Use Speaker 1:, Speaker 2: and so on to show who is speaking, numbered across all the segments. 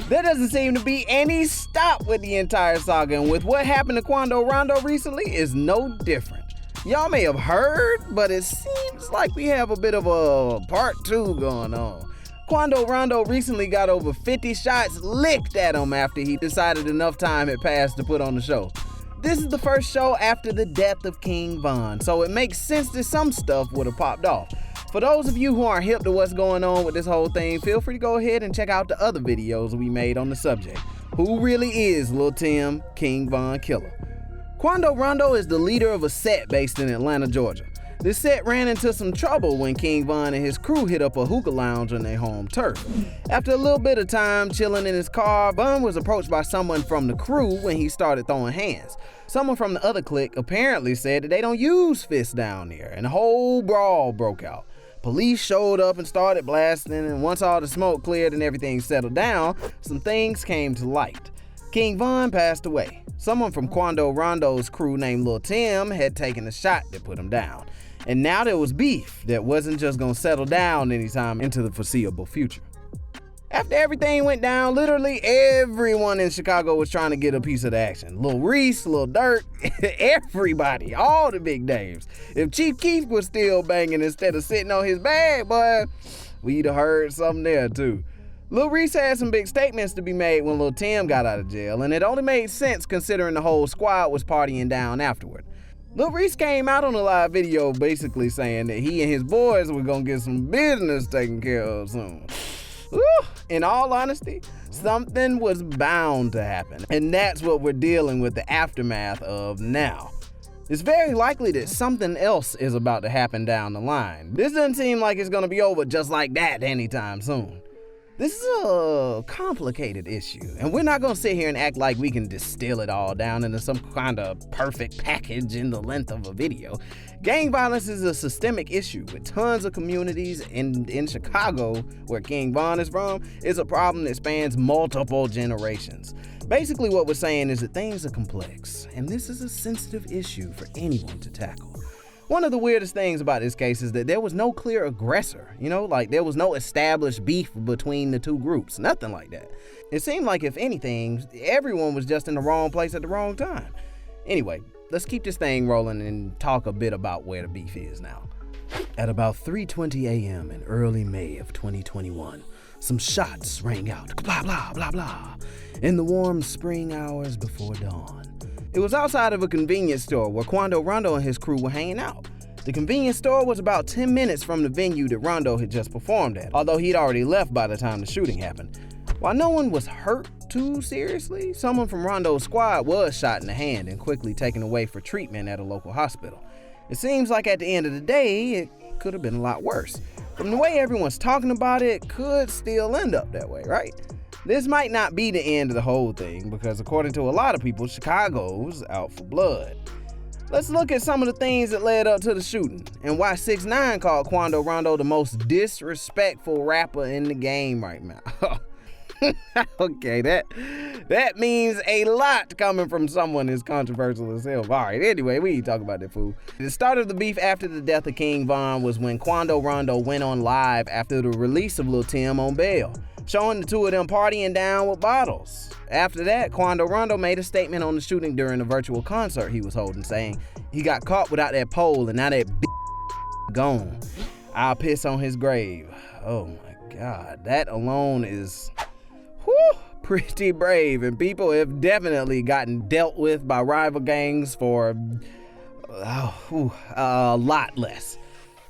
Speaker 1: There doesn't seem to be any stop with the entire saga, and with what happened to Quando Rondo recently is no different. Y'all may have heard, but it seems like we have a bit of a part 2 going on. Quando Rondo recently got over 50 shots licked at him after he decided enough time had passed to put on the show. This is the first show after the death of King Von, so it makes sense that some stuff would have popped off. For those of you who aren't hip to what's going on with this whole thing, feel free to go ahead and check out the other videos we made on the subject. Who really is Lil Tim, King Von Killer? Quando Rondo is the leader of a set based in Atlanta, Georgia. This set ran into some trouble when King Von and his crew hit up a hookah lounge on their home turf. After a little bit of time chilling in his car, Von was approached by someone from the crew when he started throwing hands. Someone from the other clique apparently said that they don't use fists down there, and a whole brawl broke out. Police showed up and started blasting, and once all the smoke cleared and everything settled down, some things came to light. King Von passed away. Someone from Quando Rondo's crew named Lil Tim had taken a shot that put him down. And now there was beef that wasn't just gonna settle down anytime into the foreseeable future. After everything went down, literally everyone in Chicago was trying to get a piece of the action. Lil Reese, Lil Durk, everybody, all the big names. If Chief Keef was still banging instead of sitting on his bag, boy, we'd have heard something there too. Lil Reese had some big statements to be made when Lil Tim got out of jail, and it only made sense considering the whole squad was partying down afterward. Lil Reese came out on a live video basically saying that he and his boys were gonna get some business taken care of soon. Woo! In all honesty, something was bound to happen, and that's what we're dealing with the aftermath of now. It's very likely that something else is about to happen down the line. This doesn't seem like it's gonna be over just like that anytime soon. This is a complicated issue, and we're not gonna sit here and act like we can distill it all down into some kind of perfect package in the length of a video. Gang violence is a systemic issue with tons of communities, and in Chicago, where King Von is from, is a problem that spans multiple generations. Basically what we're saying is that things are complex, and this is a sensitive issue for anyone to tackle. One of the weirdest things about this case is that there was no clear aggressor, like there was no established beef between the two groups, nothing like that. It seemed like, if anything, everyone was just in the wrong place at the wrong time. Anyway, let's keep this thing rolling and talk a bit about where the beef is now. At about 3:20 a.m. in early May of 2021, some shots rang out, blah, blah, blah, blah, in the warm spring hours before dawn. It was outside of a convenience store where Quando Rondo and his crew were hanging out. The convenience store was about 10 minutes from the venue that Rondo had just performed at, although he'd already left by the time the shooting happened. While no one was hurt too seriously, someone from Rondo's squad was shot in the hand and quickly taken away for treatment at a local hospital. It seems like at the end of the day, it could have been a lot worse. From the way everyone's talking about it, could still end up that way, right? This might not be the end of the whole thing, because according to a lot of people, Chicago's out for blood. Let's look at some of the things that led up to the shooting, and why 6ix9ine called Quando Rondo the most disrespectful rapper in the game right now. Okay, that means a lot coming from someone as controversial as hell. Alright, anyway, we ain't talking about that fool. The start of the beef after the death of King Von was when Quando Rondo went on live after the release of Lil Tim on bail, showing the two of them partying down with bottles. After that, Quando Rondo made a statement on the shooting during a virtual concert he was holding, saying he got caught without that pole and now that gone. I'll piss on his grave. Oh my God, that alone is pretty brave, and people have definitely gotten dealt with by rival gangs for a lot less.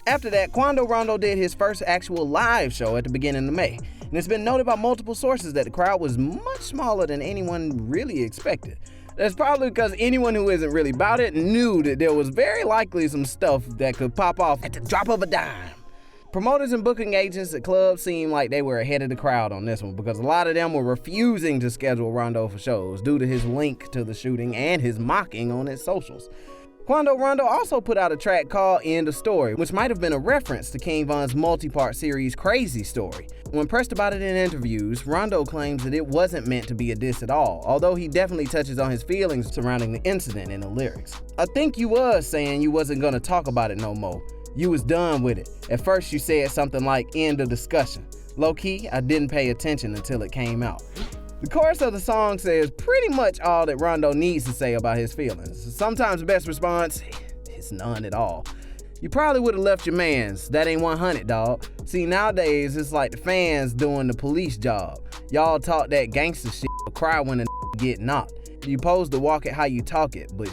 Speaker 1: After that, Quando Rondo did his first actual live show at the beginning of May, and it's been noted by multiple sources that the crowd was much smaller than anyone really expected. That's probably because anyone who isn't really about it knew that there was very likely some stuff that could pop off at the drop of a dime. Promoters and booking agents at clubs seemed like they were ahead of the crowd on this one, because a lot of them were refusing to schedule Rondo for shows due to his link to the shooting and his mocking on his socials. Quando Rondo also put out a track called End of Story, which might have been a reference to King Von's multi-part series Crazy Story. When pressed about it in interviews, Rondo claims that it wasn't meant to be a diss at all, although he definitely touches on his feelings surrounding the incident in the lyrics. I think you was saying you wasn't gonna talk about it no more. You was done with it. At first you said something like end of discussion. Low key, I didn't pay attention until it came out. The chorus of the song says pretty much all that Rondo needs to say about his feelings. Sometimes the best response is none at all. You probably would have left your mans. That ain't 100, dawg. See, nowadays, it's like the fans doing the police job. Y'all talk that gangster shit, but cry when a get knocked. You supposed to walk it how you talk it, but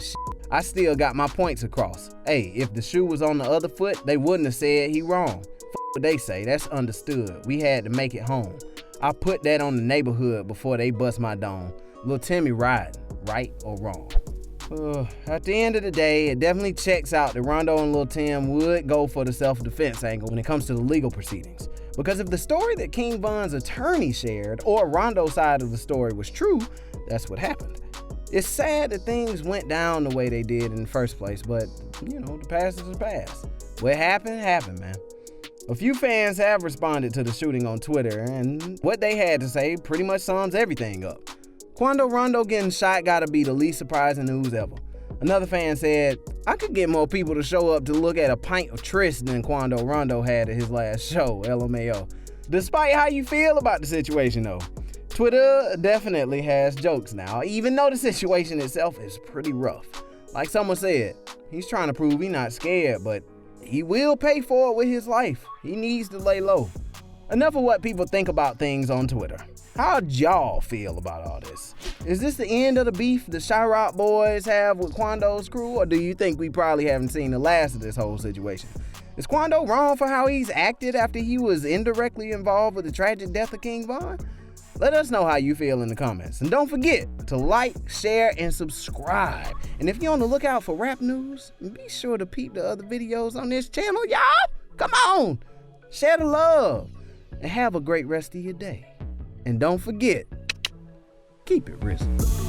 Speaker 1: I still got my points across. Hey, if the shoe was on the other foot, they wouldn't have said he wrong. What they say, that's understood. We had to make it home. I put that on the neighborhood before they bust my dome. Lil Timmy riding, right or wrong? At the end of the day, it definitely checks out that Rondo and Lil Tim would go for the self-defense angle when it comes to the legal proceedings. Because if the story that King Von's attorney shared or Rondo's side of the story was true, that's what happened. It's sad that things went down the way they did in the first place, but, the past is the past. What happened, happened, man. A few fans have responded to the shooting on Twitter, and what they had to say pretty much sums everything up. Quando Rondo getting shot gotta be the least surprising news ever. Another fan said, I could get more people to show up to look at a pint of Tris than Quando Rondo had at his last show, LMAO. Despite how you feel about the situation though, Twitter definitely has jokes now, even though the situation itself is pretty rough. Like someone said, he's trying to prove he's not scared, but he will pay for it with his life. He needs to lay low. Enough of what people think about things on Twitter. How'd y'all feel about all this? Is this the end of the beef the Chirac boys have with Quando's crew, or do you think we probably haven't seen the last of this whole situation? Is Quando wrong for how he's acted after he was indirectly involved with the tragic death of King Von? Let us know how you feel in the comments. And don't forget to like, share, and subscribe. And if you're on the lookout for rap news, be sure to peep the other videos on this channel, y'all. Come on, share the love, and have a great rest of your day. And don't forget, keep it RIZZLE.